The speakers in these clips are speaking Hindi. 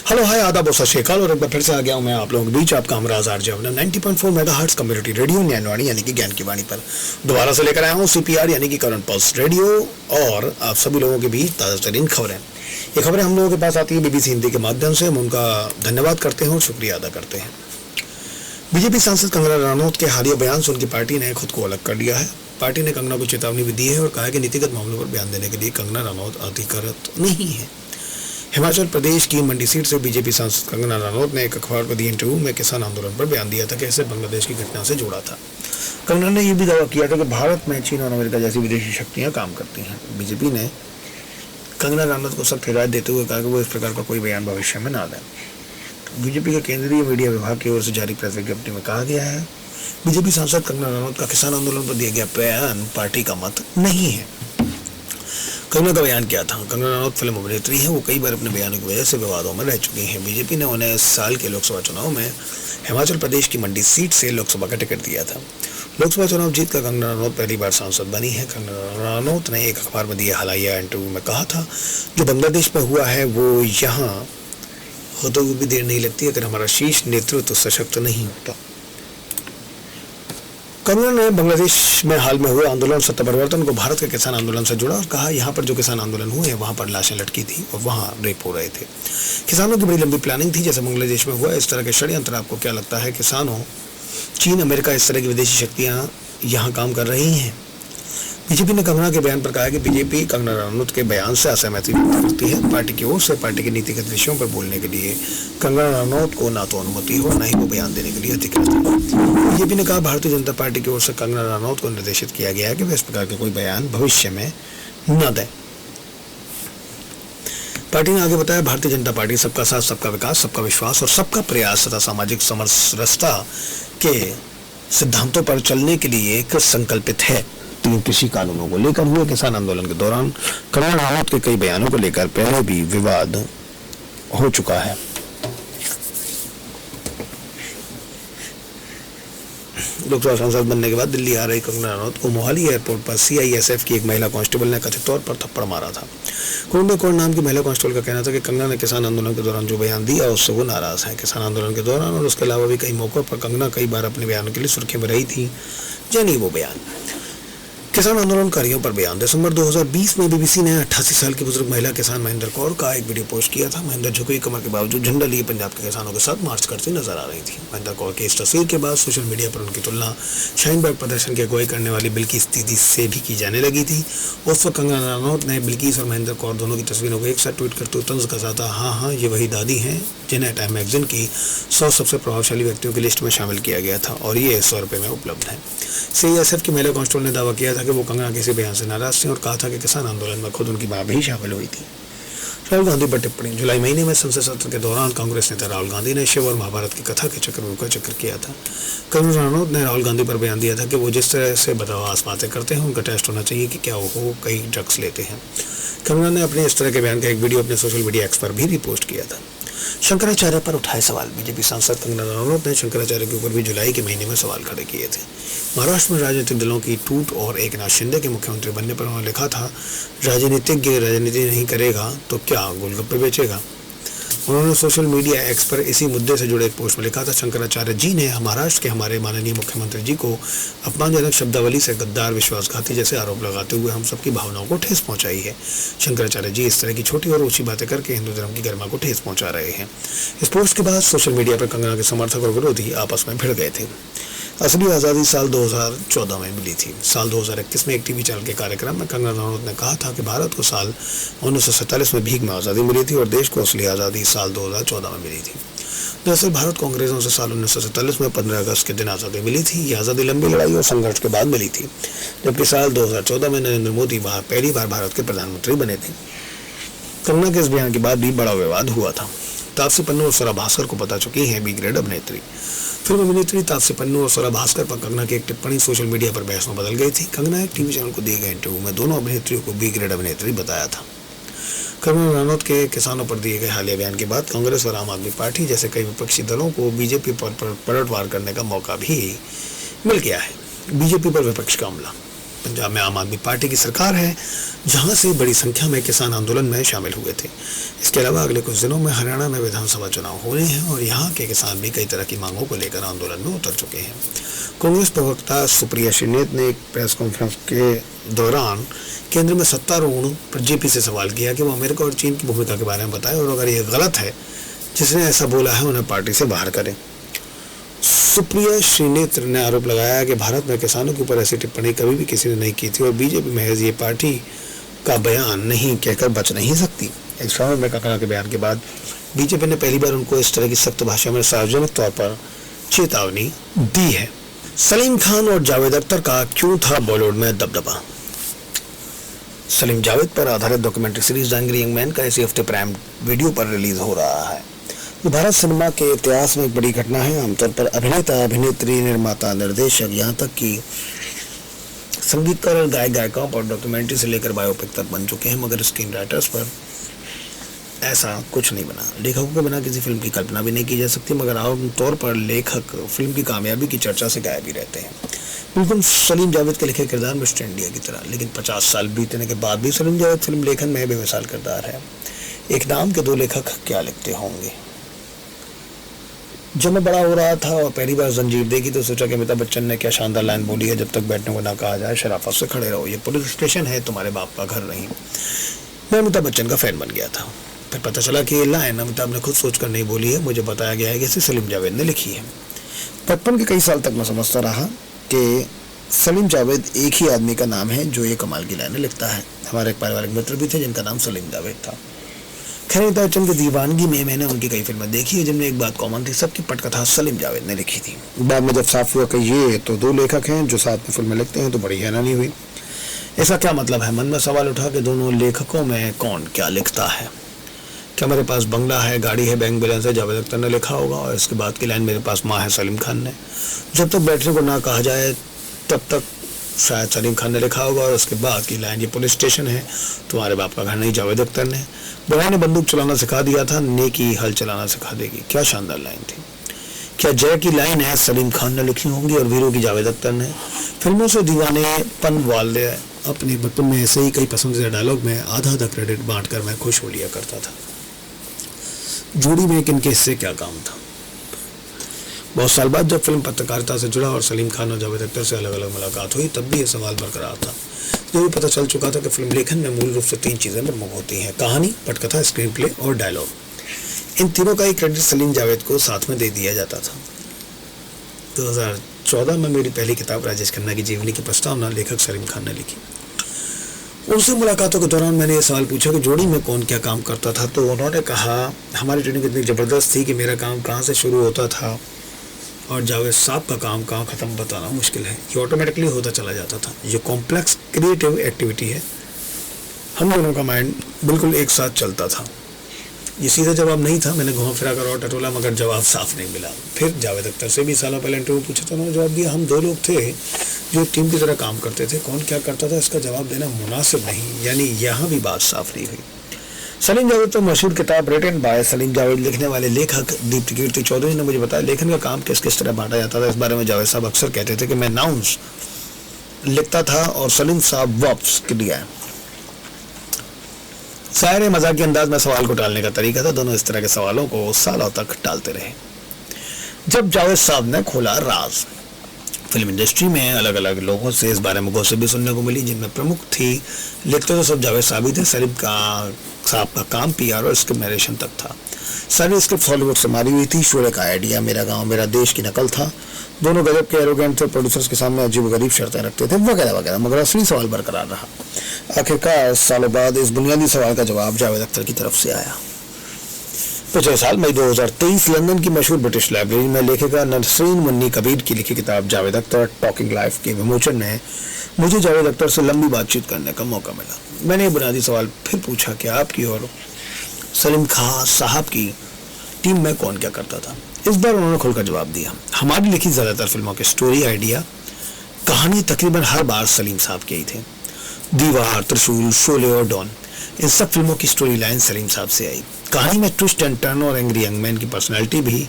हेलो हाय आदाब और सत श्री अकाल और एक बार फिर से आ गया हूँ मैं आप लोगों के बीच आपका हमराज आरजे अपना 90.4 मेगाहर्ट्ज कम्युनिटी रेडियो ज्ञानवाणी यानी कि ज्ञान की वाणी पर दोबारा से लेकर आया हूँ सीपीआर यानी कि करंट पल्स रेडियो। और आप सभी लोगों के बीच ताज़ा तरीन खबरें, ये खबरें हम लोगों के पास आती है बीबीसी हिंदी के माध्यम से। हम उनका धन्यवाद करते हैं और शुक्रिया अदा करते हैं। बीजेपी सांसद कंगना रनौत के हालिया बयान से उनकी पार्टी ने खुद को अलग कर लिया है। पार्टी ने कंगना को चेतावनी भी दी है और कहा है कि नीतिगत मामलों पर बयान देने के लिए कंगना रनौत अधिकृत नहीं है। हिमाचल प्रदेश की मंडी सीट से बीजेपी सांसद कंगना रनौत ने एक अखबार को दी इंटरव्यू में किसान आंदोलन पर बयान दिया था कि इसे बांग्लादेश की घटना से जोड़ा था। कंगना ने यह भी दावा किया था कि भारत में चीन और अमेरिका जैसी विदेशी शक्तियां काम करती हैं। बीजेपी ने कंगना रनौत को सख्त हिदायत देते हुए कहा कि वो इस प्रकार का कोई बयान भविष्य में ना दें। बीजेपी के केंद्रीय मीडिया विभाग की ओर से जारी प्रेस विज्ञप्ति में कहा गया है, बीजेपी सांसद कंगना रनौत का किसान आंदोलन पर दिया गया बयान पार्टी का मत नहीं है। कंगना का बयान क्या था? कंगना रनौत फिल्म अभिनेत्री है, वो कई बार अपने बयानों की वजह से विवादों में रह चुकी हैं। बीजेपी ने उन्हें इस साल के लोकसभा चुनाव में हिमाचल प्रदेश की मंडी सीट से लोकसभा का टिकट दिया था। लोकसभा चुनाव जीतकर कंगना रनौत पहली बार सांसद बनी है। कंगना रनौत ने एक अखबार में दिए हालिया इंटरव्यू में कहा था, जो बांग्लादेश में हुआ है वो यहाँ होते हुए भी देर नहीं लगती अगर हमारा शीर्ष नेतृत्व सशक्त नहीं होता। कंगना ने बांग्लादेश में हाल में हुए आंदोलन सत्ता परिवर्तन को भारत के किसान आंदोलन से जोड़ा और कहा, यहाँ पर जो किसान आंदोलन हुए वहाँ पर लाशें लटकी थी और वहाँ रेप हो रहे थे। किसानों की बड़ी लंबी प्लानिंग थी जैसे बांग्लादेश में हुआ। इस तरह के षड्यंत्र आपको क्या लगता है? किसानों, चीन, अमेरिका इस तरह की विदेशी शक्तियाँ यहाँ काम कर रही हैं। बीजेपी ने कंगना के बयान पर कहा कि बीजेपी कंगना रनौत के बयान से असहमति व्यक्त करती है। पार्टी की ओर से पार्टी के नीतिगत विषयों पर बोलने के लिए कंगना रनौत को ना तो अनुमति हो, ना ही वो बयान देने के लिए अधिकृत है। बीजेपी ने कहा, भारतीय जनता पार्टी की ओर से कंगना रनौत को निर्देशित किया गया है कि वे इस प्रकार के कोई बयान भविष्य में न दें। पार्टी ने आगे बताया, भारतीय जनता पार्टी सबका साथ, सबका विकास, सबका विश्वास और सबका प्रयास तथा सामाजिक समरसता के सिद्धांतों पर चलने के लिए संकल्पित है। कृषि कानूनों को लेकर हुए किसान आंदोलन के दौरान कंगना रनौत के कई बयानों को लेकर पहले भी विवाद हो चुका है। लोकसभा सांसद बनने के बाद दिल्ली आ रही कंगना रनौत को मोहाली एयरपोर्ट पर सीआईएसएफ की एक महिला कांस्टेबल ने कथित तौर पर थप्पड़ मारा था। कुरुंदा कौर नाम की महिला कांस्टेबल का कहना था कि कंगना ने किसान आंदोलन के दौरान जो बयान दिया उससे वो नाराज है। किसान आंदोलन के दौरान और उसके अलावा भी कई मौकों पर कंगना कई बार अपने बयानों के लिए सुर्खियों में रही थी। जानिए वो बयान। किसान आंदोलनकारियों पर बयान। दिसंबर 2020 में बीबीसी ने 88 साल की बुजुर्ग महिला किसान महेंद्र कौर का एक वीडियो पोस्ट किया था। महेंद्र झुकी कमर के बावजूद झंडा लिए पंजाब के किसानों के साथ मार्च करती नजर आ रही थी। महेंद्र कौर की इस तस्वीर के बाद सोशल मीडिया पर उनकी तुलना शाहीन बाग प्रदर्शन की अगुवाई करने वाली बिल्किस दीदी से भी की जाने लगी थी। उस वक्त कंगना रनौत ने बिल्किस और महेंद्र कौर दोनों की तस्वीरों को एक साथ ट्वीट करते हुए तंज कसा था, हाँ ये वही दादी हैं जिन्हें टाइम मैगजीन की 100 सबसे प्रभावशाली व्यक्तियों की लिस्ट में शामिल किया गया था और ये 100 रुपये में उपलब्ध है। सीआईएसएफ की महिला कांस्टेबल ने दावा किया था कि वो कंगना किसी बयान से नाराज थी और कहा था कि किसान आंदोलन में खुद उनकी मां भी शामिल हुई थी। राहुल गांधी पर टिप्पणी। जुलाई महीने में संसद सत्र के दौरान कांग्रेस नेता राहुल गांधी ने शिव और महाभारत की कथा के चक्रव्यूह का जिक्र किया था। कंगना रनौत ने राहुल गांधी पर बयान दिया था कि वो जिस तरह से बदहवास बातें करते हैं उनका टेस्ट होना चाहिए कि क्या वो कई ड्रग्स लेते हैं। कंगना ने अपने इस तरह के बयान का एक वीडियो अपने सोशल मीडिया एक्स पर भी रिपोस्ट किया था। शंकराचार्य पर उठाए सवाल। बीजेपी सांसद कंगना रनौत ने शंकराचार्य के ऊपर भी जुलाई के महीने में सवाल खड़े किए थे। महाराष्ट्र में राजनीतिक दलों की टूट और एकनाथ शिंदे के मुख्यमंत्री बनने पर उन्होंने लिखा था, राजनीतिज्ञ राजनीति नहीं करेगा तो क्या गोलगप्पे बेचेगा। उन्होंने सोशल मीडिया एक्स पर इसी मुद्दे से जुड़े एक पोस्ट में लिखा था, शंकराचार्य जी ने महाराष्ट्र के हमारे माननीय मुख्यमंत्री जी को अपमानजनक शब्दावली से गद्दार, विश्वासघाती जैसे आरोप लगाते हुए हम सबकी भावनाओं को ठेस पहुंचाई है। शंकराचार्य जी इस तरह की छोटी और ऊंची बातें करके हिंदू धर्म की गरिमा को ठेस पहुंचा रहे हैं। इस पोस्ट के बाद सोशल मीडिया पर कंगना के समर्थक और विरोधी आपस में भिड़ गए थे। असली आज़ादी साल 2014 में मिली थी। साल 2021 में एक टीवी चैनल के कार्यक्रम में कंगना रनौत ने कहा था कि भारत को साल 1947 में भीख में आज़ादी मिली थी और देश को असली आज़ादी साल 2014 में मिली थी। दरअसल भारत को अंग्रेजों से साल 1947 में 15 अगस्त के दिन आज़ादी मिली थी। ये आज़ादी लंबी लड़ाई और संघर्ष के बाद मिली थी, जबकि साल 2014 में नरेंद्र मोदी पहली बार भारत के प्रधानमंत्री बने थे। कंगना के इस बयान के बाद भी बड़ा विवाद हुआ था। तापसी पन्नू और स्वरा भास्कर को बता चुकी हैं बी ग्रेड अभिनेत्री। फिल्म अभिनेत्री तापसी पन्नू और स्वरा भास्कर पर कंगना की एक टिप्पणी सोशल मीडिया पर बहस में बदल गई थी। कंगना एक टीवी चैनल को दिए गए इंटरव्यू में दोनों अभिनेत्रियों को बी ग्रेड अभिनेत्री बताया था। कंगना रनौत के किसानों पर दिए गए हालिया बयान के बाद कांग्रेस और आम आदमी पार्टी जैसे कई विपक्षी दलों को बीजेपी पर पलटवार करने का मौका भी मिल गया है। बीजेपी पर विपक्ष का हमला। पंजाब में आम आदमी पार्टी की सरकार है, जहां से बड़ी संख्या में किसान आंदोलन में शामिल हुए थे। इसके अलावा अगले कुछ दिनों में हरियाणा में विधानसभा चुनाव हो रहे हैं और यहाँ के किसान भी कई तरह की मांगों को लेकर आंदोलन में उतर चुके हैं। कांग्रेस प्रवक्ता सुप्रिया श्रीनेत ने एक प्रेस कॉन्फ्रेंस के दौरान केंद्र में सत्तारूढ़ जेपी से सवाल किया कि वो अमेरिका और चीन की भूमिका के बारे में बताएं और अगर ये गलत है, जिसने ऐसा बोला है उन्हें पार्टी से बाहर करें। सुप्रिया श्रीनेत ने आरोप लगाया कि भारत में किसानों के ऊपर ऐसी टिप्पणी कभी भी किसी ने नहीं की थी और बीजेपी महज ये पार्टी का बयान नहीं कहकर बच नहीं सकती। एक समय में कंगना के बयान के बाद बीजेपी ने पहली बार उनको इस तरह की सख्त भाषा में सार्वजनिक तौर पर चेतावनी दी है। सलीम खान और जावेद अख्तर का क्यों था बॉलीवुड में दबदबा। सलीम जावेद पर आधारित documentary series the angry young man का इसी हफ्ते प्राइम वीडियो पर रिलीज हो रहा है। ये भारत सिनेमा के इतिहास में एक बड़ी घटना है। आमतौर पर अभिनेता, अभिनेत्री, निर्माता, निर्देशक, यहाँ तक कि संगीतकार और गायक गायिकाओं पर डॉक्यूमेंट्री से लेकर बायोपिक तक बन चुके हैं, मगर स्क्रीन राइटर्स पर ऐसा कुछ नहीं बना। लेखकों के बिना किसी फिल्म की कल्पना भी नहीं की जा सकती, मगर आमतौर पर लेखक फिल्म की कामयाबी की चर्चा से गायब ही रहते हैं, बिल्कुल सलीम जावेद के लिखे किरदार मिस्टर इंडिया की तरह। लेकिन 50 साल बीतने के बाद भी सलीम जावेद फिल्म लेखन में बेमिसाल किरदार है। एक नाम के दो लेखक क्या लिखते होंगे। जब मैं बड़ा हो रहा था और पहली बार जंजीर देखी तो सोचा कि अमिताभ बच्चन ने क्या शानदार लाइन बोली है, जब तक बैठने को ना कहा जाए शराफत से खड़े रहो, ये पुलिस स्टेशन है, तुम्हारे बाप का घर नहीं। मैं अमिताभ बच्चन का फैन बन गया था। फिर पता चला कि ये लाइन अमिताभ ने खुद सोचकर नहीं बोली है, मुझे बताया गया है कि इसे सलीम जावेद ने लिखी है। बचपन के कई साल तक मैं समझता रहा कि सलीम जावेद एक ही आदमी का नाम है जो ये कमाल की लाइनें लिखता है। हमारे एक पारिवारिक मित्र भी थे जिनका नाम सलीम जावेद था। खैर, अमिताभ बच्चन की दीवानगी में मैंने उनकी कई फिल्में देखी है जिनमें एक बात कॉमन थी, सबकी पटकथा सलीम जावेद ने लिखी थी। बाद में जब साफ हुआ कि ये तो दो लेखक हैं जो साथ में फिल्में लिखते हैं तो बड़ी हैरानी हुई। ऐसा क्या मतलब है? मन में सवाल उठा कि दोनों लेखकों में कौन क्या लिखता है। क्या मेरे पास बंगला है, गाड़ी है, बैंक बैलेंस है, जावेद अख्तर ने लिखा होगा और इसके बाद की लाइन मेरे पास माँ है सलीम खान ने। जब तक बैठने को ना कहा जाए तब तक शायद सलीम खान ने लिखा होगा और उसके बाद की लाइन ये पुलिस स्टेशन है, तुम्हारे बाप का घर नहीं, जावेद अख्तर ने। बुराई ने बंदूक चलाना सिखा दिया था, नेकी हल चलाना सिखा देगी। क्या शानदार लाइन थी। क्या जय की लाइन है सलीम खान ने लिखी होंगी और वीरों की जावेद अख्तर ने। फिल्मों से दीवानेपन वाले अपने बचपन में ऐसे ही कई पसंदीदा डायलॉग में आधा आधा क्रेडिट बांटकर मैं खुश हो लिया करता था। जोड़ी में किनके हिस्से क्या काम था। बहुत साल बाद जब फिल्म पत्रकारिता से जुड़ा और सलीम खान और जावेद अख्तर से अलग अलग मुलाकात हुई, तब भी ये सवाल बरकरार था। तो भी पता चल चुका था कि फिल्म लेखन में मूल रूप से 3 चीज़ें प्रमुख होती हैं: कहानी, पटकथा, स्क्रीन प्ले और डायलॉग। इन तीनों का ही क्रेडिट सलीम जावेद को साथ में दे दिया जाता था। 2014 में मेरी पहली किताब राजेश खन्ना की जीवनी की प्रस्तावना लेखक सलीम खान ने लिखी। उनसे मुलाकातों के दौरान मैंने ये सवाल पूछा कि जोड़ी में कौन क्या काम करता था, तो उन्होंने कहा हमारी ट्रेनिंग इतनी ज़बरदस्त थी कि मेरा काम कहाँ से शुरू होता था और जावेद साहब का काम कहाँ ख़त्म बताना मुश्किल है, ये ऑटोमेटिकली होता चला जाता था। ये कॉम्प्लेक्स क्रिएटिव एक्टिविटी है, हम दोनों का माइंड बिल्कुल एक साथ चलता था। ये सीधा जवाब नहीं था, मैंने घुमा फिरा कर और टटोला मगर जवाब साफ नहीं मिला। फिर जावेद अख्तर से भी सालों पहले इंटरव्यू पूछा तो उन्होंने जवाब दिया, हम 2 लोग थे जो टीम की तरह काम करते थे, कौन क्या करता था इसका जवाब देना मुनासिब नहीं। यानी यहाँ भी बात साफ नहीं हुई। सलीम जावेद तो मशहूर किताब रिटन बाय सलीम जावेद लिखने वाले लेखक दीप्ति कीर्ति चौधरी ने मुझे बताया लेखन का काम किस किस तरह बांटा जाता था। इस बारे में जावेद साहब अक्सर कहते थे कि मैं नाउन्स लिखता था और सलीम साहब वर्ब्स क्रिया। शायर मजाक के अंदाज में सवाल को टालने का तरीका था। दोनों इस तरह के सवालों को सालों तक टालते रहे। जब जावेद साहब ने खोला राज, फिल्म इंडस्ट्री में अलग अलग लोगों से इस बारे में गॉसिप भी सुनने को मिली, जिनमें प्रमुख थी, लिखते तो सब जावेद साहब ही थे। सलीम साहब का काम पीआर और स्क्रिप्ट नरेशन तक था। सारी स्क्रिप्ट हॉलीवुड से मारी हुई थी। शोले का आइडिया मेरा गांव मेरा देश की नकल था। दोनों गजब के एरोगेंट थे, प्रोड्यूसर्स के सामने अजीब गरीब शर्तें रखते थे वगैरह वगैरह, मगर असली सवाल बरकरार रहा। आखिरकार सालों बाद इस बुनियादी सवाल का जवाब जावेद अख्तर की तरफ से आया। पिछले साल मई 2023 लंदन की मशहूर ब्रिटिश लाइब्रेरी में लेखिका नसरीन मुन्नी कबीर की लिखी किताब जावेद अख्तर टॉकिंग लाइफ के विमोचन ने मुझे जावेद अख्तर से लंबी बातचीत करने का मौका मिला। मैंने बुनियादी सवाल फिर पूछा कि आपकी और सलीम खान साहब की टीम में कौन क्या करता था। इस बार उन्होंने खुलकर जवाब दिया, हमारी लिखी ज़्यादातर फिल्मों के स्टोरी, आइडिया, कहानी तकरीबन हर बार सलीम साहब के ही थे। दीवार, त्रिशूल, शोले और डॉन, इन सब फिल्मों की स्टोरी लाइन सलीम साहब से आई। कहानी में ट्विस्ट एंड टर्न और एंग्री यंग मैन की पर्सनैलिटी भी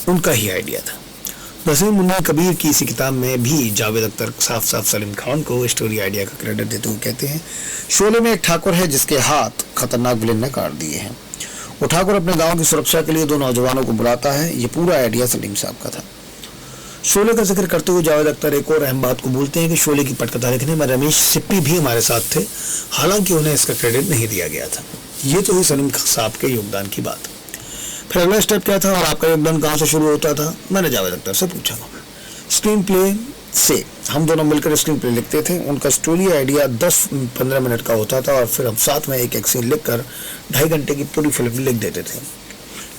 उनका ही आइडिया था। नसीम मुन्ना कबीर की इसी किताब में भी जावेद अख्तर साफ साफ सलीम खान को स्टोरी आइडिया का क्रेडिट देते हुए कहते हैं, शोले में एक ठाकुर है जिसके हाथ खतरनाक विलेन ने काट दिए हैं। वो ठाकुर अपने गांव की सुरक्षा के लिए दो नौजवानों को बुलाता है। ये पूरा आइडिया सलीम साहब का था। शोले का जिक्र करते हुए जावेद अख्तर एक और अहम बात को बोलते हैं कि शोले की पटकथा लिखने में रमेश सिप्पी भी हमारे साथ थे, हालांकि उन्हें इसका क्रेडिट नहीं दिया गया था। ये तो ही सलीम साहब के योगदान की बात। फिर अगला स्टेप क्या था और आपका योगदान कहाँ से शुरू होता था, मैंने जावेद अख्तर से पूछा। स्क्रीन प्ले से हम दोनों मिलकर स्क्रीन प्ले लिखते थे। उनका स्टोरी आइडिया 10-15 मिनट का होता था और फिर हम साथ में एक सीन लिखकर 2.5 घंटे की पूरी फिल्म लिख देते थे।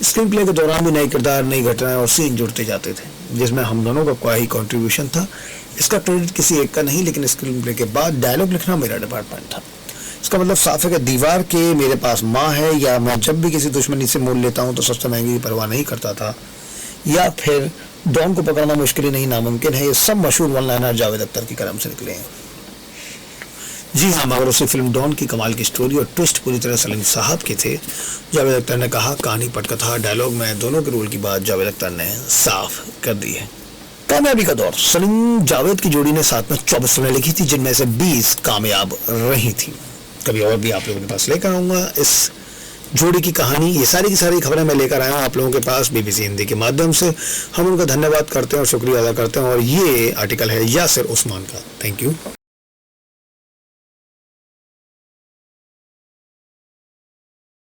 स्क्रीन प्ले के दौरान भी नई किरदार, नई घटनाएं और सीन जुड़ते जाते थे, जिसमें हम दोनों का कोई कंट्रीब्यूशन था। इसका क्रेडिट किसी एक का नहीं, लेकिन स्क्रीन प्ले के बाद डायलॉग लिखना मेरा डिपार्टमेंट था। इसका मतलब साफ है कि दीवार के मेरे पास माँ है, या मैं जब भी किसी दुश्मनी से मोल लेता हूँ तो सबसे महंगी की परवाह नहीं करता था, या फिर डॉन को पकड़ना मुश्किल नहीं नामुमकिन है। ये सब मशहूर वन लाइनर जावेद अख्तर की कलम से निकले हैं। जी हाँ, मगर उसी फिल्म डॉन की कमाल की स्टोरी और ट्विस्ट पूरी तरह सलीम साहब के थे। जावेद अख्तर ने कहा, कहानी, पटकथा, डायलॉग में दोनों के रोल की बात जावेद अख्तर ने साफ कर दी है। कामयाबी का दौर। सलीम जावेद की जोड़ी ने साथ में 24 फिल्में लिखी थी, जिनमें से 20 कामयाब रही थी। कभी और भी आप लोगों के पास लेकर आऊँगा इस जोड़ी की कहानी। ये सारी की सारी खबरें मैं लेकर आया हूँ आप लोगों के पास BBC हिंदी के माध्यम से। हम उनका धन्यवाद करते हैं और शुक्रिया अदा करते हैं। और ये आर्टिकल है यासिर उस्मान का। Thank you.